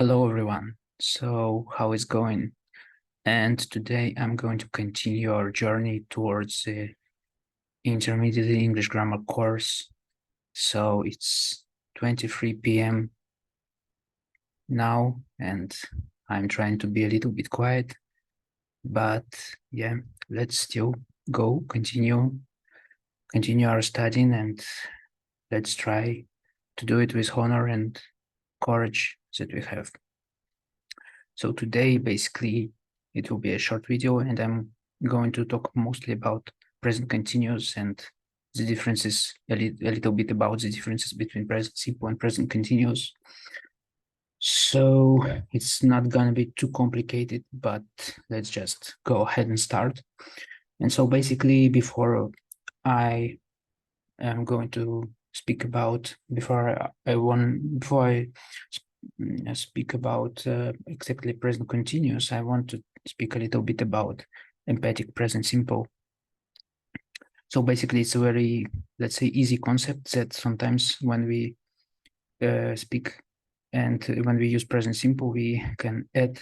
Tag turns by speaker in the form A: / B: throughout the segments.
A: Hello everyone. So how is going? And today I'm going to continue our journey towards the intermediate English grammar course. So it's 23 p.m. now, and I'm trying to be a little bit quiet, but yeah, let's still continue our studying, and let's try to do it with honor and courage that we have. So today, basically, it will be a short video, and I'm going to talk mostly about present continuous and the differences, a little bit about the differences between present simple and present continuous. So it's not gonna be too complicated, but let's just go ahead and start. And so basically, before I am going to speak about, before I speak about exactly present continuous, I want to speak a little bit about emphatic present simple. So basically, it's a very, let's say, easy concept that sometimes when we speak and when we use present simple, we can add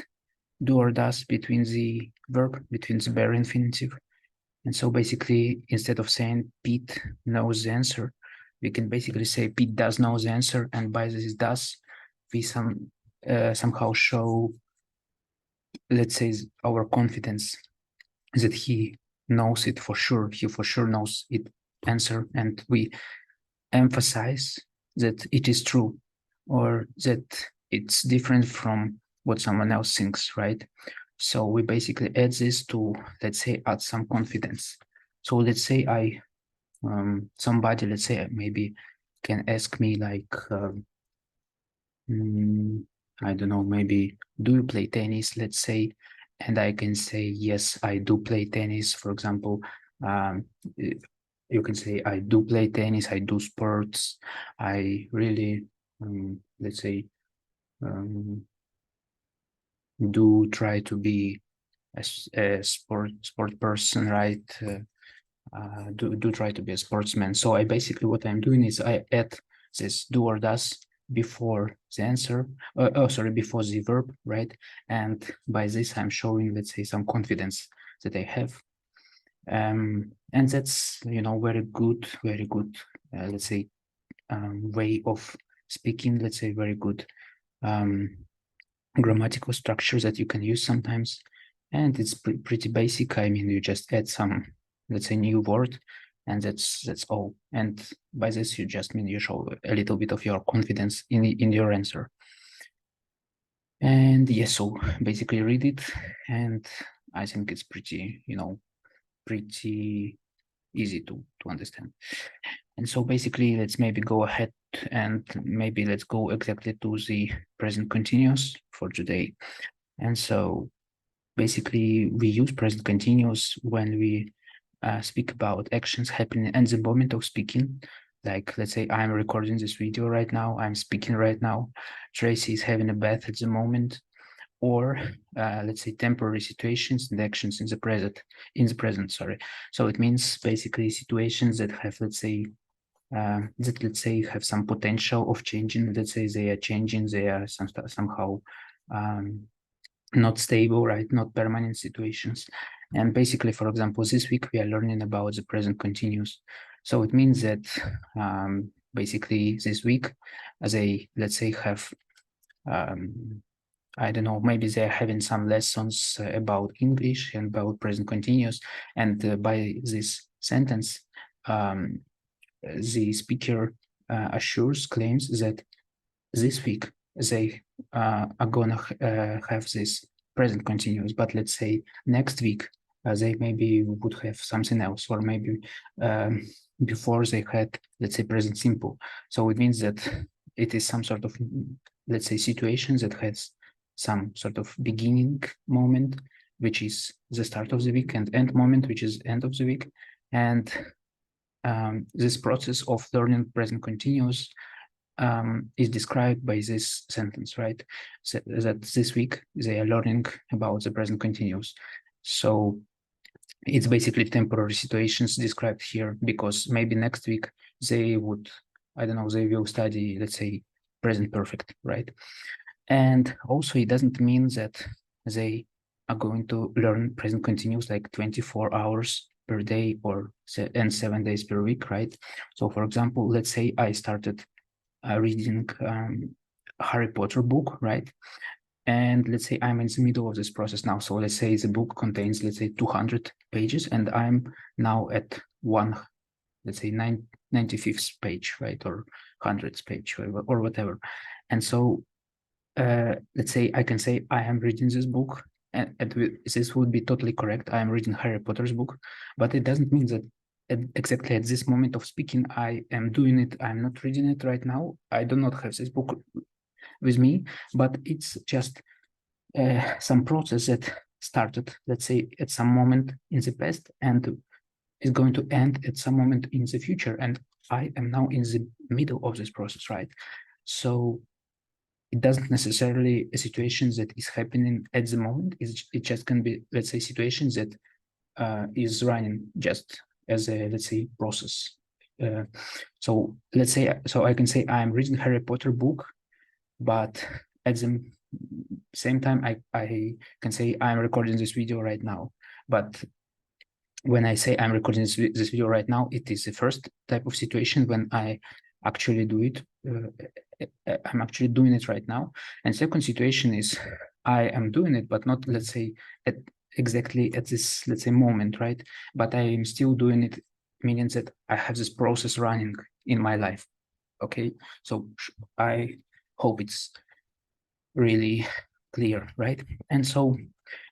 A: do or does between the verb, between the bare infinitive. And so basically, instead of saying Pete knows the answer, we can basically say Pete does know the answer, and by this does, we somehow show, let's say, our confidence that he knows it for sure. He for sure knows it answer, and we emphasize that it is true or that it's different from what someone else thinks, right? So we basically add this to, let's say, add some confidence. So let's say somebody, let's say, maybe can ask me like, I don't know, maybe, do you play tennis, let's say, and I can say, yes, I do play tennis, for example. You can say, I do play tennis, I do sports, I really, let's say, do try to be a sport person, right? Do try to be a sportsman. So I basically, what I'm doing is I add this do or does before the answer, before the verb, right? And by this, I'm showing, let's say, some confidence that I have. And that's, very good, let's say, way of speaking, let's say, very good grammatical structure that you can use sometimes. And it's pretty basic. I mean, you just add some, let's say, new word, and that's all. And by this, you show a little bit of your confidence in your answer. And yes, so basically read it, and I think it's pretty, pretty easy to understand. And so basically, let's maybe go ahead and maybe let's go exactly to the present continuous for today. And so basically, we use present continuous when we speak about actions happening at the moment of speaking. Like, let's say I'm recording this video right now, I'm speaking right now, Tracy is having a bath at the moment, or let's say temporary situations and actions in the present, sorry. So it means basically situations that have, let's say, have some potential of changing. Let's say they are changing, they are somehow not stable, right? Not permanent situations. And basically, for example, this week we are learning about the present continuous. So it means that basically this week, they, let's say, have, I don't know, maybe they're having some lessons about English and about present continuous. And by this sentence, the speaker claims that this week they are gonna have this present continuous, but let's say next week they maybe would have something else, or maybe before they had, let's say, present simple. So it means that it is some sort of, let's say, situations that has some sort of beginning moment, which is the start of the week, and end moment, which is end of the week. And this process of learning present continuous is described by this sentence, right? So that this week they are learning about the present continuous. So it's basically temporary situations described here, because maybe next week they would, I don't know, they will study, let's say, present perfect, right? And also it doesn't mean that they are going to learn present continuous like 24 hours per day and 7 days per week, right? So for example, let's say I started reading Harry Potter book, right? And let's say I'm in the middle of this process now. So let's say the book contains, let's say 200 pages, and I'm now at let's say 95th page, right? Or 100th page or whatever. And so let's say I can say I am reading this book, and this would be totally correct. I am reading Harry Potter's book, but it doesn't mean that exactly at this moment of speaking, I am doing it. I'm not reading it right now. I do not have this book with me, but it's just some process that started, let's say, at some moment in the past and is going to end at some moment in the future. And I am now in the middle of this process, right? So it doesn't necessarily a situation that is happening at the moment. It just can be, let's say, situations that is running just as a, let's say, process. So let's say, so I can say I'm reading Harry Potter book, but at the same time, I can say I'm recording this video right now. But when I say I'm recording this video right now, it is the first type of situation when I actually do it. I'm actually doing it right now. And second situation is I am doing it, but not, let's say, exactly at this, let's say, moment, right? But I am still doing it, meaning that I have this process running in my life. Okay, so I hope it's really clear, right? And so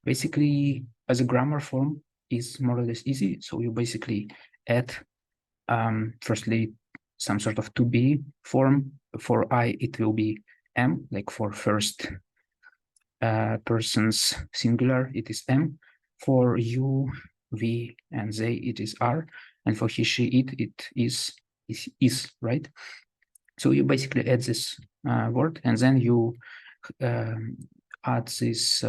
A: basically, as a grammar form is more or less easy. So you basically add firstly some sort of to be form. For I, it will be am, like for first persons singular, it is am. For you, we, and they, it is are. And for he, she, it is, right? So you basically add this word, and then you add this,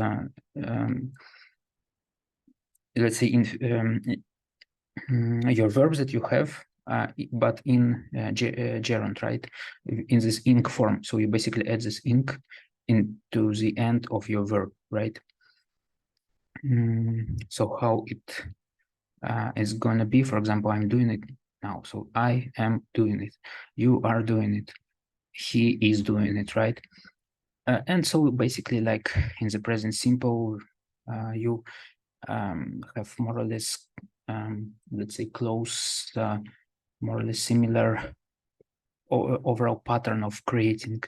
A: let's say, in your verbs that you have, but in gerund, right? In this ing form. So you basically add this ing into the end of your verb, right? So how it is going to be, for example, I'm doing it now. So I am doing it. You are doing it. He is doing it, right? And so basically, like in the present simple, you have more or less, let's say, close, more or less similar overall pattern of creating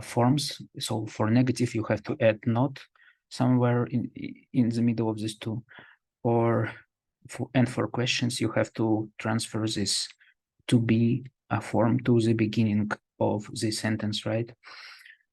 A: forms. So for negative, you have to add not somewhere in the middle of these two, and for questions, you have to transfer this to be a form to the beginning of the sentence, right?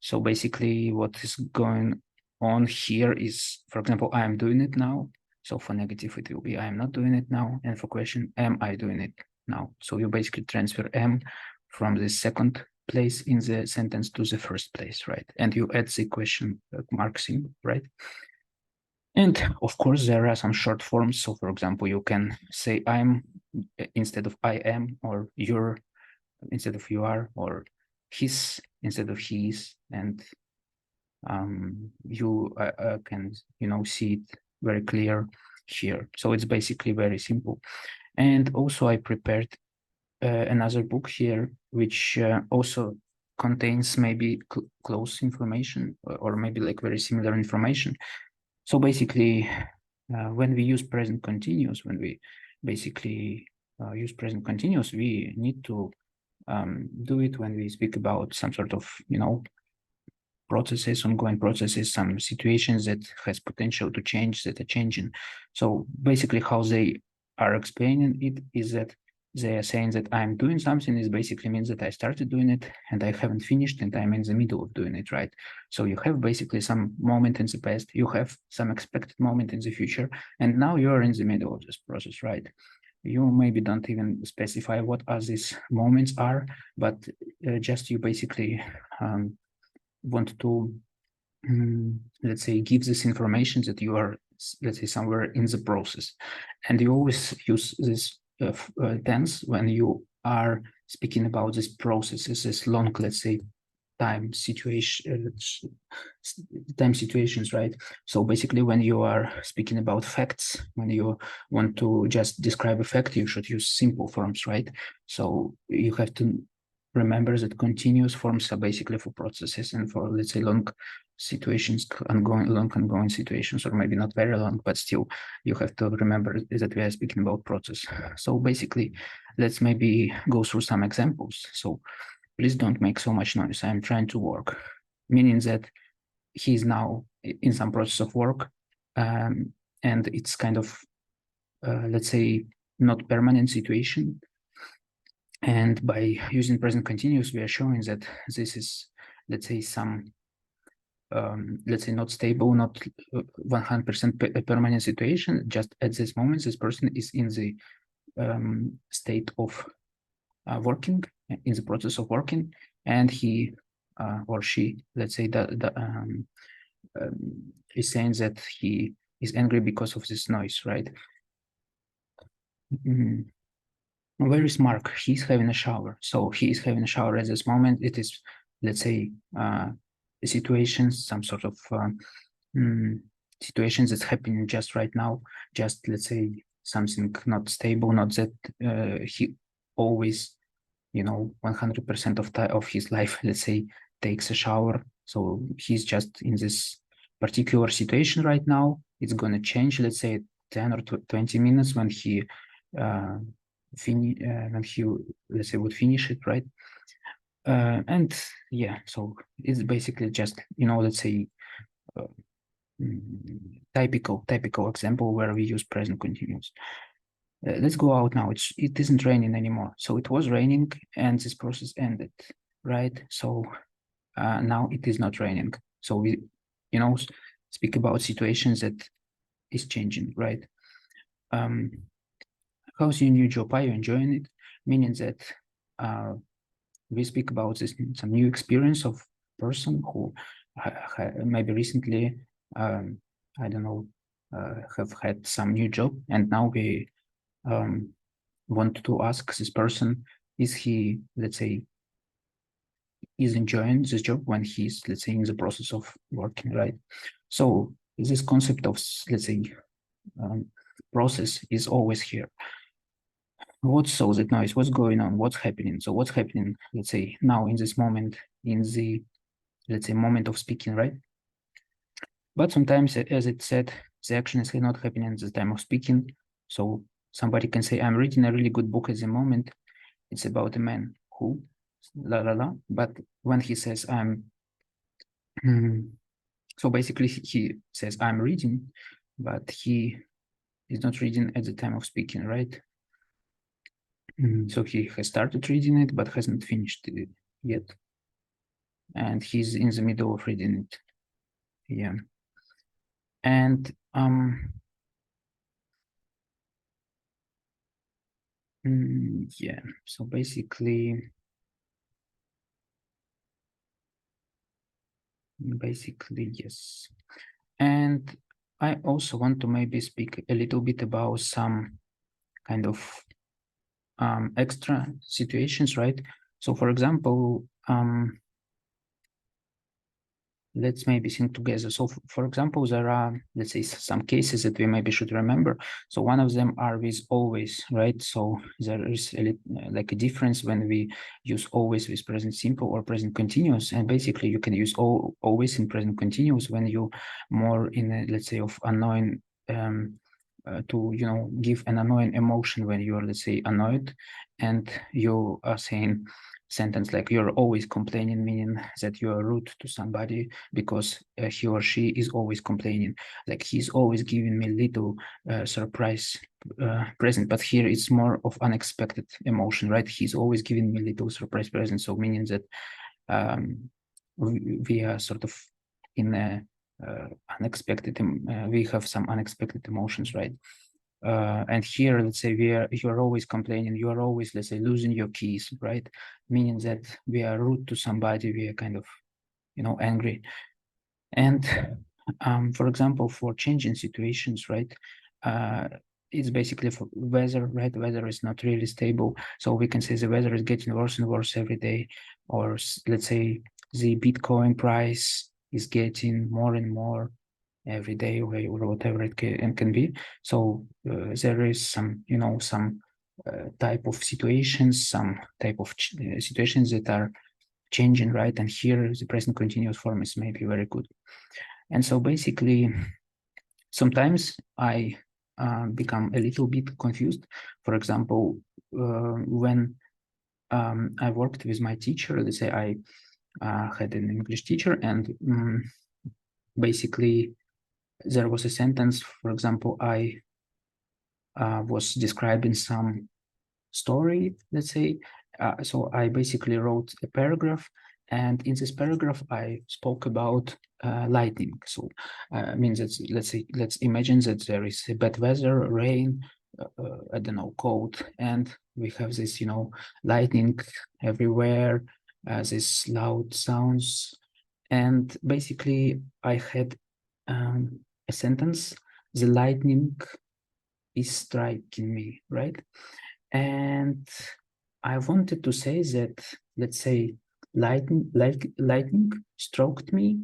A: So basically what is going on here is, for example, I am doing it now. So for negative, it will be I am not doing it now. And for question, am I doing it now? So you basically transfer am from the second place in the sentence to the first place, right? And you add the question marks in, right? And of course, there are some short forms. So for example, you can say I'm instead of I am, or you're instead of you are, or his instead of he's, and you can, see it very clear here. So it's basically very simple. And also I prepared another book here, which also contains maybe close information or maybe like very similar information. So basically, when we use present continuous, when we basically use present continuous, we need to do it when we speak about some sort of, processes, ongoing processes, some situations that has potential to change, that are changing. So basically how they are explaining it is that they are saying that I'm doing something is basically means that I started doing it and I haven't finished and I'm in the middle of doing it, right? So you have basically some moment in the past, you have some expected moment in the future, and now you're in the middle of this process, right? You maybe don't even specify what are these moments are, but just you basically want to, let's say, give this information that you are, let's say, somewhere in the process. And you always use this tense when you are speaking about this process, this long, let's say, time situations, right? So basically, when you are speaking about facts, when you want to just describe a fact, you should use simple forms, right? So you have to remember that continuous forms are basically for processes and for, let's say, long situations, ongoing situations, or maybe not very long, but still you have to remember that we are speaking about process. So basically, let's maybe go through some examples. So please don't make so much noise. I'm trying to work, meaning that he's now in some process of work, and it's kind of, let's say, not permanent situation. And by using present continuous, we are showing that this is, let's say, some, let's say, not stable, not 100% permanent situation. Just at this moment, this person is in the state of working, in the process of working, and he or she, let's say, is saying that he is angry because of this noise, right? Where is Mark? He's having a shower. So he is having a shower at this moment. It is, let's say, situations, some sort of situations that's happening just right now. Just, let's say, something not stable, not that he always, 100% of his life, let's say, takes a shower. So he's just in this particular situation right now. It's going to change, let's say, 10 or 20 minutes when he let's say, would finish it, right? And yeah, so it's basically just, let's say, typical example where we use present continuous. Let's go out now. It isn't raining anymore. So it was raining and this process ended, right? So now it is not raining. So we, speak about situations that is changing, right? How's your new job? Are you enjoying it? Meaning that we speak about some new experience of person who maybe recently, I don't know, have had some new job, and now we want to ask this person, is he, let's say, is enjoying this job when he's, let's say, in the process of working, right? So this concept of, let's say, process is always here. What's so that noise? What's going on? What's happening? So what's happening, let's say, now in this moment, in the, let's say, moment of speaking, right? But sometimes, as it said, the action is not happening at the time of speaking. So somebody can say, I'm reading a really good book at the moment. It's about a man who, la la la. But when he says, so basically he says, I'm reading, but he is not reading at the time of speaking, right? So he has started reading it, but hasn't finished it yet. And he's in the middle of reading it. Yeah. And yeah, so basically yes. And I also want to maybe speak a little bit about some kind of extra situations, right? So for example, let's maybe think together. So for example, there are, let's say, some cases that we maybe should remember. So one of them are with always, right? So there is like a difference when we use always with present simple or present continuous. And basically you can use always in present continuous when you more in a, let's say, of annoying, to give an annoying emotion when you're, let's say, annoyed, and you are saying sentence like, you're always complaining, meaning that you are rude to somebody because he or she is always complaining, like he's always giving me little surprise present. But here it's more of unexpected emotion, right? He's always giving me little surprise present, so meaning that we are sort of in a unexpected, we have some unexpected emotions, right? And here, let's say, you're always complaining, you are always, let's say, losing your keys, right? Meaning that we are rude to somebody, we are kind of, angry. And for example, for changing situations, right? It's basically for weather, right? Weather is not really stable. So we can say the weather is getting worse and worse every day. Or let's say the Bitcoin price is getting more and more every day, or whatever it can be. So there is some, some type of situations, some type of situations that are changing, right? And here the present continuous form is maybe very good. And so basically, sometimes I become a little bit confused. For example, when I worked with my teacher, let's say I had an English teacher, and basically there was a sentence, for example, I was describing some story, let's say. So I basically wrote a paragraph, and in this paragraph I spoke about lightning. So means that, let's imagine that there is a bad weather, rain, I don't know, cold, and we have this, lightning everywhere, these loud sounds, and basically I had a sentence: the lightning is striking me, right? And I wanted to say that, let's say, lightning stroked me,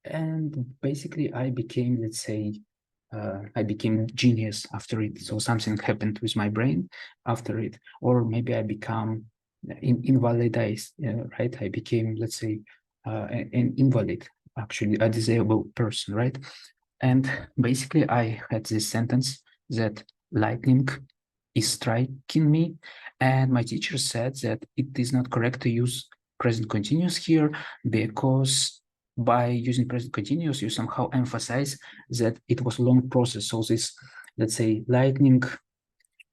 A: and basically I became, let's say, I became genius after it. So something happened with my brain after it, or maybe I become invalidized, right? I became, let's say, an invalid, actually a disabled person, right? And basically I had this sentence that lightning is striking me, and my teacher said that it is not correct to use present continuous here, because by using present continuous you somehow emphasize that it was a long process. So this, let's say, lightning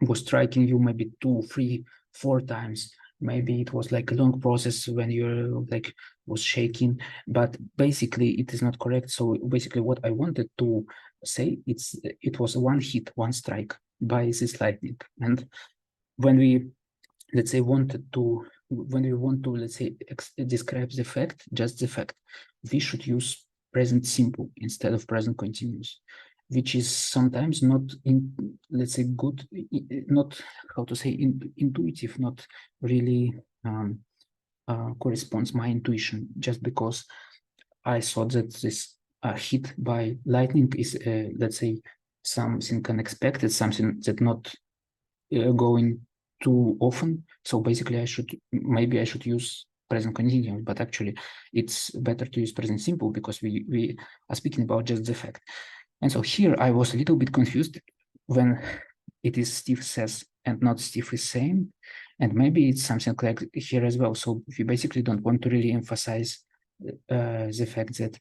A: was striking you maybe 2, 3, 4 times. Maybe it was like a long process when you're like was shaking, but basically it is not correct. So basically what I wanted to say, it was one hit, one strike by this lightning. And when we, let's say, when we want to, let's say, describe the fact, just the fact, we should use present simple instead of present continuous, which is sometimes not let's say, good, not, how to say, intuitive, not really corresponds my intuition, just because I thought that this hit by lightning is, let's say, something unexpected, something that not going too often. So basically maybe I should use present continuous, but actually it's better to use present simple, because we are speaking about just the fact. And so here I was a little bit confused when it is Steve says and not Steve is saying, and maybe it's something like here as well. So we basically don't want to really emphasize the fact that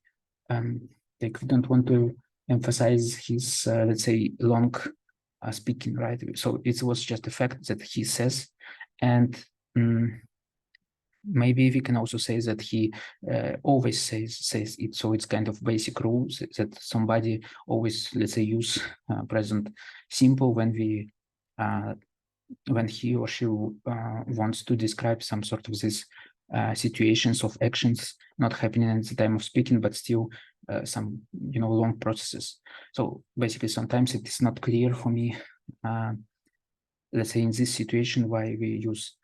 A: like we don't want to emphasize his let's say, long speaking, right? So it was just a fact that he says, and maybe we can also say that he always says it. So it's kind of basic rules that somebody always, let's say, use present simple when we when he or she wants to describe some sort of this situations of actions not happening at the time of speaking, but still some, long processes. So basically sometimes it is not clear for me, let's say, in this situation, why we use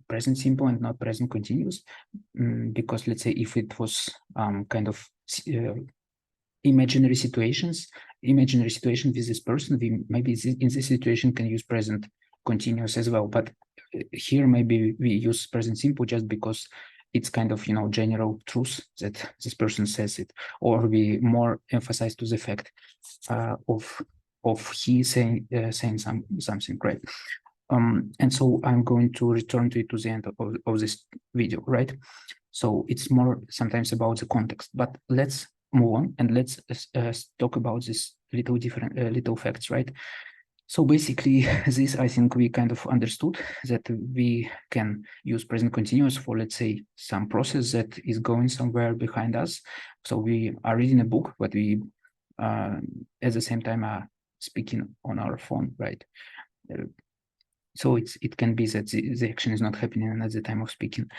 A: present simple and not present continuous, because let's say if it was kind of imaginary situation with this person, we maybe in this situation can use present continuous as well. But here maybe we use present simple just because it's kind of, general truth that this person says it, or we more emphasize to the fact of he saying something, right? And so I'm going to return to it to the end of this video, right? So it's more sometimes about the context, but let's move on and let's talk about this little facts, right? So basically this, I think we kind of understood that we can use present continuous for, let's say, some process that is going somewhere behind us. So we are reading a book, but we at the same time are speaking on our phone, right? So it can be that the action is not happening at the time of speaking.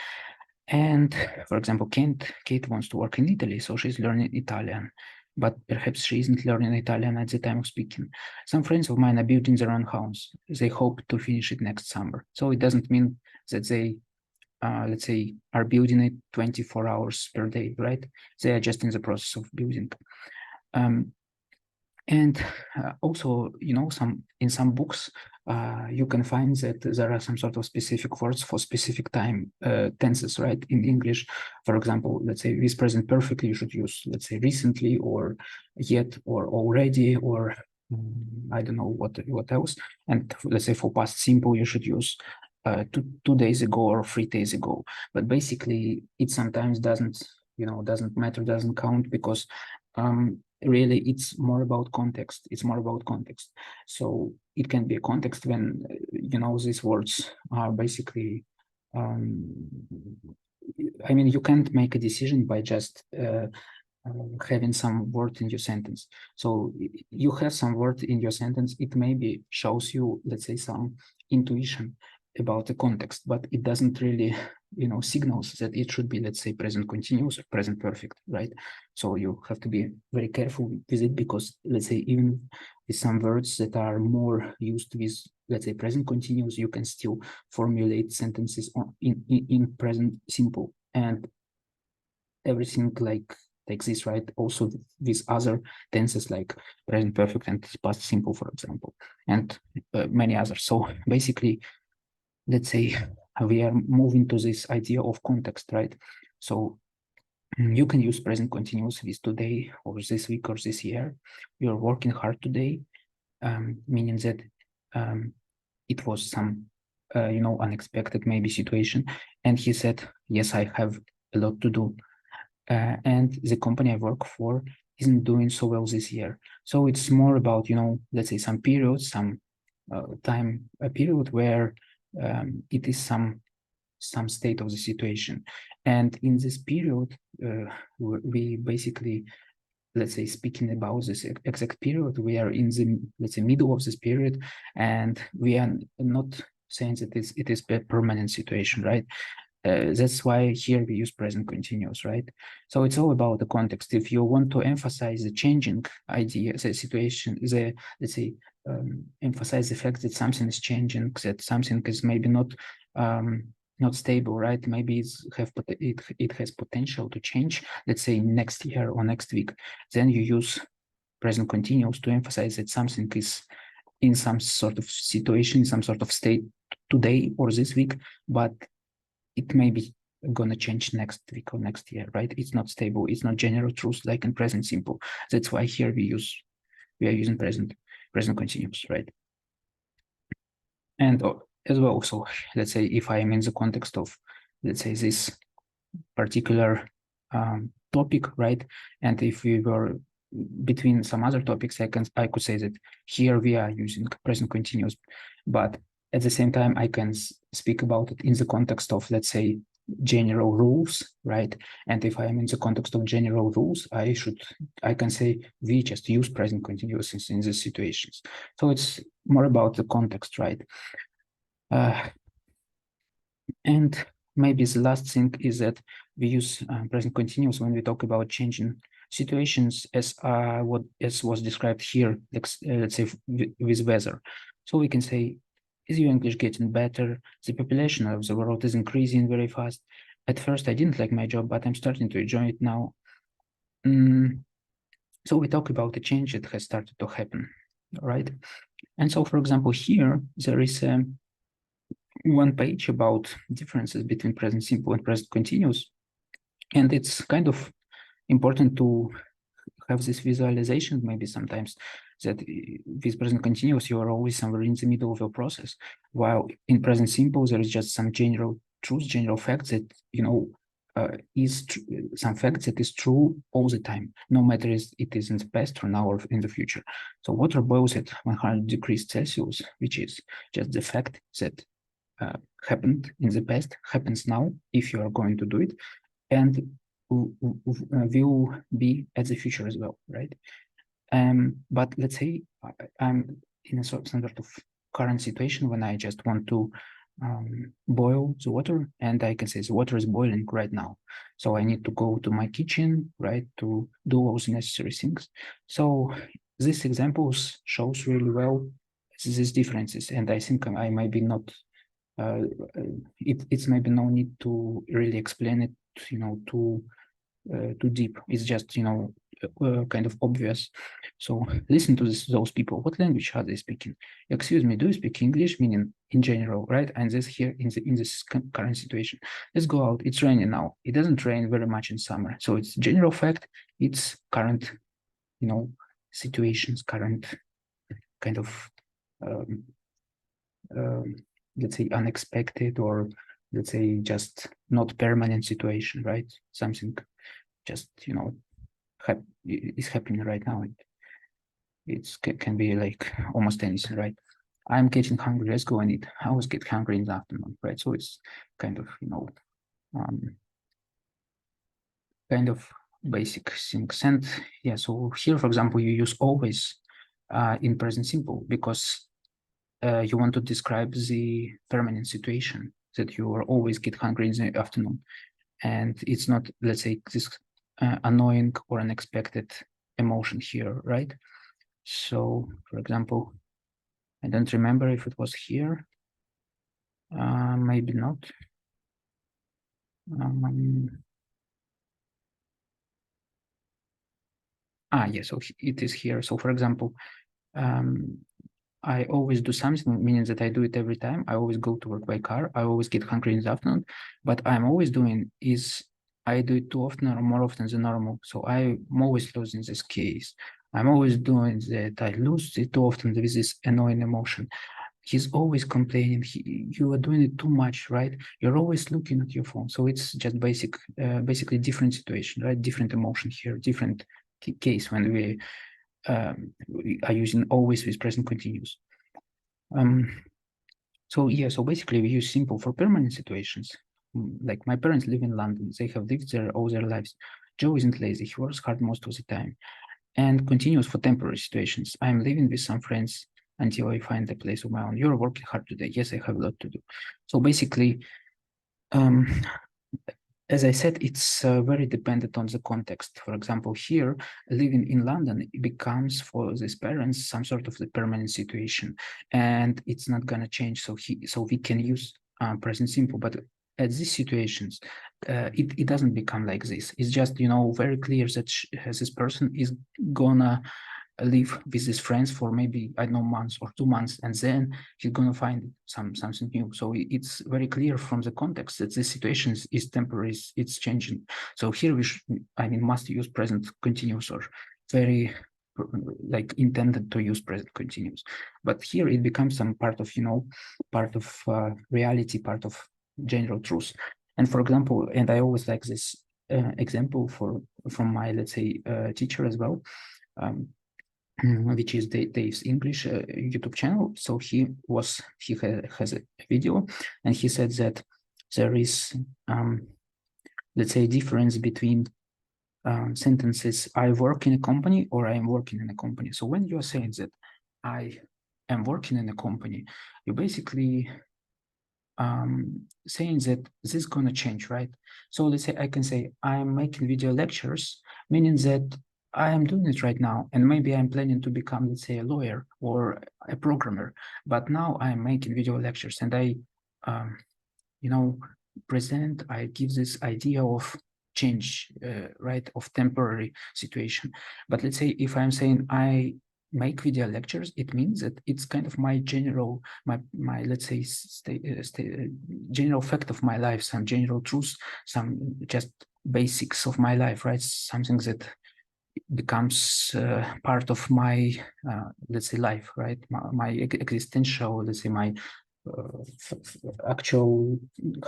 A: And for example, Kate wants to work in Italy, so she's learning Italian, but perhaps she isn't learning Italian at the time of speaking. Some friends of mine are building their own house. They hope to finish it next summer. So it doesn't mean that they let's say, are building it 24 hours per day, right? They are just in the process of building. And also, in some books, you can find that there are some sort of specific words for specific time tenses, right? In English, for example, let's say with present perfect, you should use, let's say, recently, or yet, or already, or I don't know what else. And let's say for past simple, you should use 2 days ago or 3 days ago. But basically, it sometimes doesn't matter, doesn't count, because really it's more about context. It's more about context. So it can be a context when these words are basically I mean, you can't make a decision by just having some word in your sentence. So you have some word in your sentence, it maybe shows you, let's say, some intuition about the context, but it doesn't really, signals that it should be, let's say, present continuous or present perfect, right? So you have to be very careful with it, because, let's say, even with some words that are more used with, let's say, present continuous, you can still formulate sentences in present simple, and everything like this, right? Also with other tenses like present perfect and past simple, for example, and many others. So basically, let's say we are moving to this idea of context, right? So you can use present continuous with today, or this week, or this year. You're working hard today, meaning that it was some unexpected maybe situation, and he said, yes, I have a lot to do, and the company I work for isn't doing so well this year. So it's more about, let's say, some periods, some time, a period where it is some state of the situation. And in this period, we basically, let's say, speaking about this exact period, we are in the, let's say, middle of this period, and we are not saying that it is a permanent situation, right? That's why here we use present continuous, right? So it's all about the context. If you want to emphasize the changing idea, the situation, let's say, emphasize the fact that something is changing, that something is maybe not stable, right? Maybe it has potential to change, let's say next year or next week. Then you use present continuous to emphasize that something is in some sort of situation, some sort of state today or this week, but it may be gonna change next week or next year, right? It's not stable. It's not general truth like in present simple. That's why here we are using present continuous, right? And as well, so let's say if I am in the context of, let's say, this particular topic, right? And if we were between some other topics, I could say that here we are using present continuous, but at the same time, I can speak about it in the context of, let's say, general rules, right? And if I am in the context of general rules, I can say we just use present continuous in these situations. So it's more about the context, right? And maybe the last thing is that we use present continuous when we talk about changing situations, as was described here, let's say with weather. So we can say, is your English getting better? The population of the world is increasing very fast. At first, I didn't like my job, but I'm starting to enjoy it now. So we talk about the change that has started to happen, right? And so, for example, here there is one page about differences between present simple and present continuous. And it's kind of important to have this visualization maybe sometimes, that with present continuous, you are always somewhere in the middle of your process, while in present simple, there is just some general truth, general facts that, some facts that is true all the time, no matter it is in the past or now or in the future. So water boils at 100 degrees Celsius, which is just the fact that happened in the past, happens now, if you are going to do it, and will be at the future as well, right? But let's say I'm in a sort of current situation when I just want to boil the water, and I can say the water is boiling right now. So I need to go to my kitchen, right, to do all the necessary things. So these examples shows really well these differences, and I think I might be not it's maybe no need to really explain it, too deep. It's just, kind of obvious. So listen to those people. What language are they speaking? Excuse me, do you speak English? Meaning in general, right? And this here in this current situation. Let's go out. It's raining now. It doesn't rain very much in summer. So it's general fact. It's current, situations, current kind of, um, um, let's say, unexpected, or let's say just not permanent situation, right? Something just, is happening right now. It can be like almost anything, right? I'm getting hungry, let's go and eat. I always get hungry in the afternoon, right? So it's kind of, um, kind of basic things. And yeah, so here, for example, you use always in present simple because you want to describe the permanent situation that you are always get hungry in the afternoon. And it's not, let's say, this annoying or unexpected emotion here, right? So, for example, I don't remember if it was here. Maybe not. Yes, so it is here. So, for example, I always do something, meaning that I do it every time. I always go to work by car. I always get hungry in the afternoon. But I'm always doing is I do it too often or more often than normal. So I'm always losing this case. I'm always doing that. I lose it too often with this annoying emotion. He's always complaining. You are doing it too much, right? You're always looking at your phone. So it's just basically different situation, right? Different emotion here, different case when we are using always with present continuous. So yeah, so basically we use simple for permanent situations. Like my parents live in London. They have lived there all their lives. Joe isn't lazy. He works hard most of the time. And continuous for temporary situations. I'm living with some friends until I find a place of my own. You're working hard today. Yes, I have a lot to do. So basically, as I said, it's very dependent on the context. For example, here, living in London, it becomes for these parents some sort of the permanent situation, and it's not gonna change. So we can use present simple, but at these situations, it doesn't become like this. It's just very clear that this person is gonna live with his friends for maybe, I don't know, months or 2 months, and then he's going to find something new. So it's very clear from the context that this situation is temporary, it's changing. So here we must use present continuous, or very like intended to use present continuous. But here it becomes some part of, part of reality, part of general truth. And for example, and I always like this example from my, let's say, teacher as well, which is Dave's English YouTube channel. So he has a video, and he said that there is, let's say, a difference between sentences "I work in a company" or "I am working in a company." So when you are saying that I am working in a company, you basically saying that this is going to change, right? So let's say I can say I'm making video lectures, meaning that I am doing it right now, and maybe I'm planning to become, let's say, a lawyer or a programmer, but now I'm making video lectures, and I, I give this idea of change, right, of temporary situation. But let's say if I'm saying I make video lectures, it means that it's kind of my general, my let's say, general fact of my life, some general truths, some just basics of my life, right? Something that becomes part of my, let's say, life, right? My existential, let's say, my actual,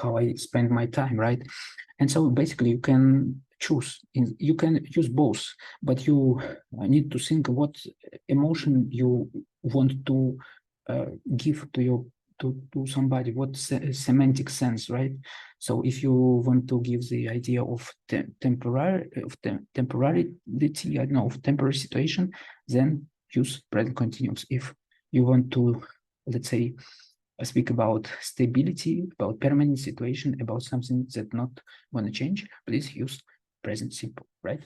A: how I spend my time, right? And so basically you can choose, you can use both, but you need to think what emotion you want to give to your to somebody, what semantic sense, right? So if you want to give the idea of temporality, I don't know, of temporary situation, then use present continuous. If you want to, let's say, speak about stability, about permanent situation, about something that not going to change, please use present simple, right?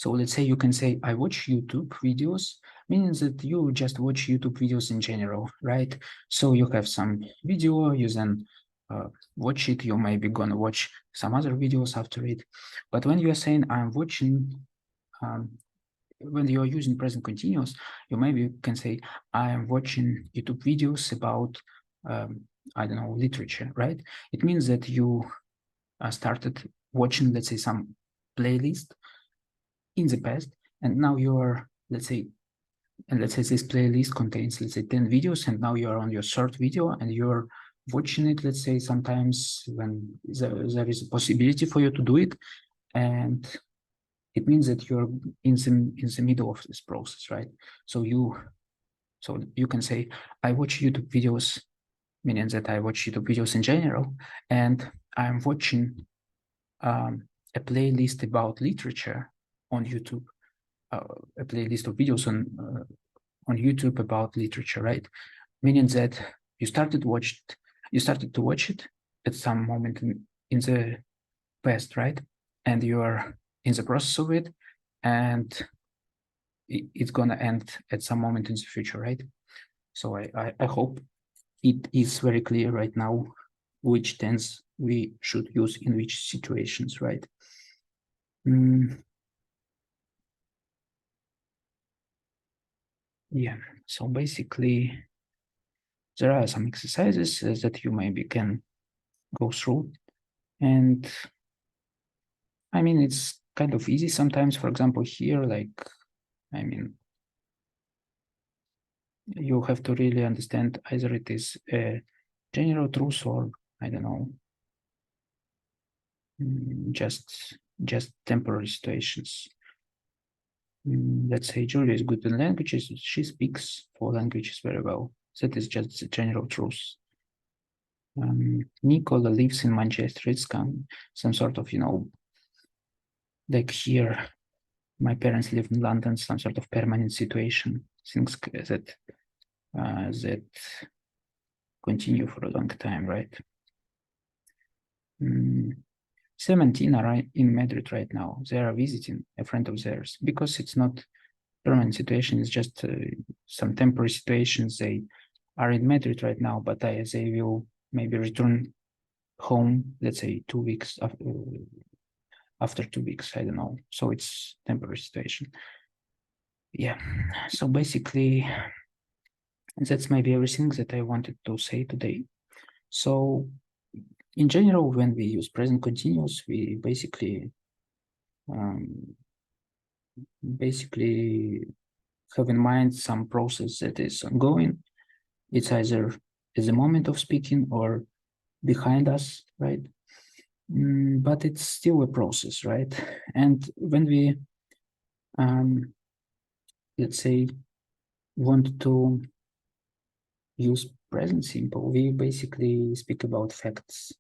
A: So let's say you can say, I watch YouTube videos, meaning that you just watch YouTube videos in general, right? So you have some video, you then watch it, you maybe gonna watch some other videos after it. But when you are saying I'm watching, when you are using present continuous, you maybe can say I am watching YouTube videos about, I don't know, literature, right? It means that you started watching, let's say, some playlist in the past, and now you're, let's say, this playlist contains, let's say, 10 videos, and now you're on your third video and you're watching it, let's say, sometimes when there is a possibility for you to do it, and it means that you're in the middle of this process, right? So you can say, I watch YouTube videos, meaning that I watch YouTube videos in general, and I'm watching a playlist about literature on YouTube, a playlist of videos on YouTube about literature, right? Meaning that you started to watch it at some moment in the past, right? And you are in the process of it, and it's gonna end at some moment in the future, right? So I hope it is very clear right now which tense we should use in which situations, right? Yeah, so basically there are some exercises that you maybe can go through, and I mean it's kind of easy sometimes. For example, here, like, I mean, you have to really understand either it is a general truth or, I don't know, just temporary situations. Let's say Julia is good in languages. She speaks 4 languages very well. That is just the general truth. Nicola lives in Manchester. It's some sort of, like here, my parents live in London, some sort of permanent situation, things that continue for a long time, right? Sam and Tina are in Madrid right now. They are visiting a friend of theirs because it's not permanent situation. It's just some temporary situations. They are in Madrid right now, but they will maybe return home, let's say 2 weeks after 2 weeks. I don't know. So it's temporary situation. Yeah. So basically, that's maybe everything that I wanted to say today. So in general, when we use present continuous, we um, basically have in mind some process that is ongoing. It's either at the moment of speaking or behind us, right? But it's still a process, right? And when we, let's say, want to use present simple, we basically speak about facts,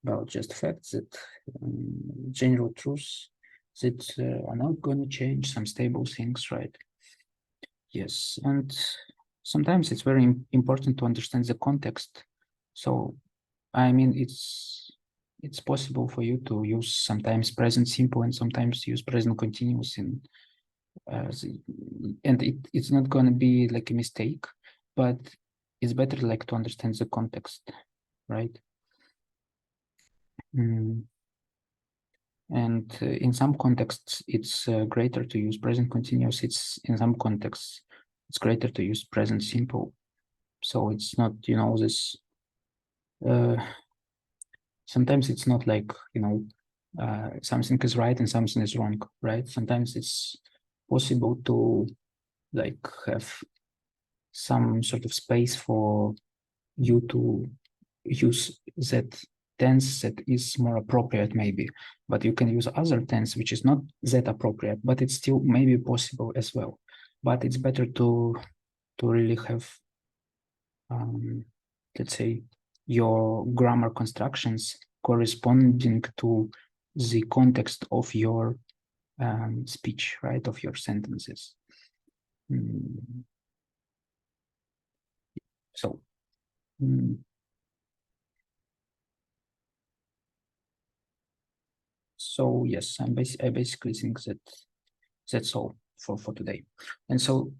A: about just facts that general truths that are not going to change, some stable things, right? Yes, and sometimes it's very important to understand the context. So, I mean, it's possible for you to use sometimes present simple and sometimes use present continuous in and it's not going to be like a mistake, but it's better like to understand the context, right? And in some contexts, it's greater to use present continuous. It's in some contexts, it's greater to use present simple. So it's not, this. Uh, Sometimes it's not like something is right and something is wrong, right? Sometimes it's possible to like have some sort of space for you to use that tense that is more appropriate maybe, but you can use other tense which is not that appropriate, but it's still maybe possible as well. But it's better to really have let's say your grammar constructions corresponding to the context of your speech, right, of your sentences. So so yes, I basically think that that's all for today. And so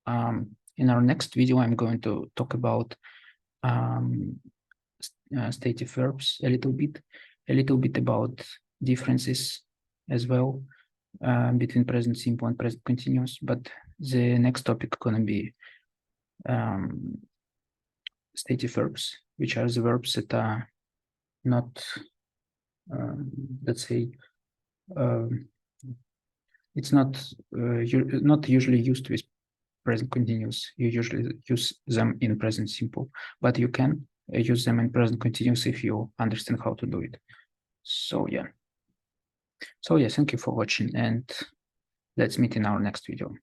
A: in our next video, I'm going to talk about stative verbs a little bit about differences as well between present simple and present continuous. But the next topic gonna be stative verbs, which are the verbs that are not, let's say, it's not usually used with present continuous. You usually use them in present simple, but you can use them in present continuous if you understand how to do it. So yeah. So yeah, thank you for watching, and let's meet in our next video.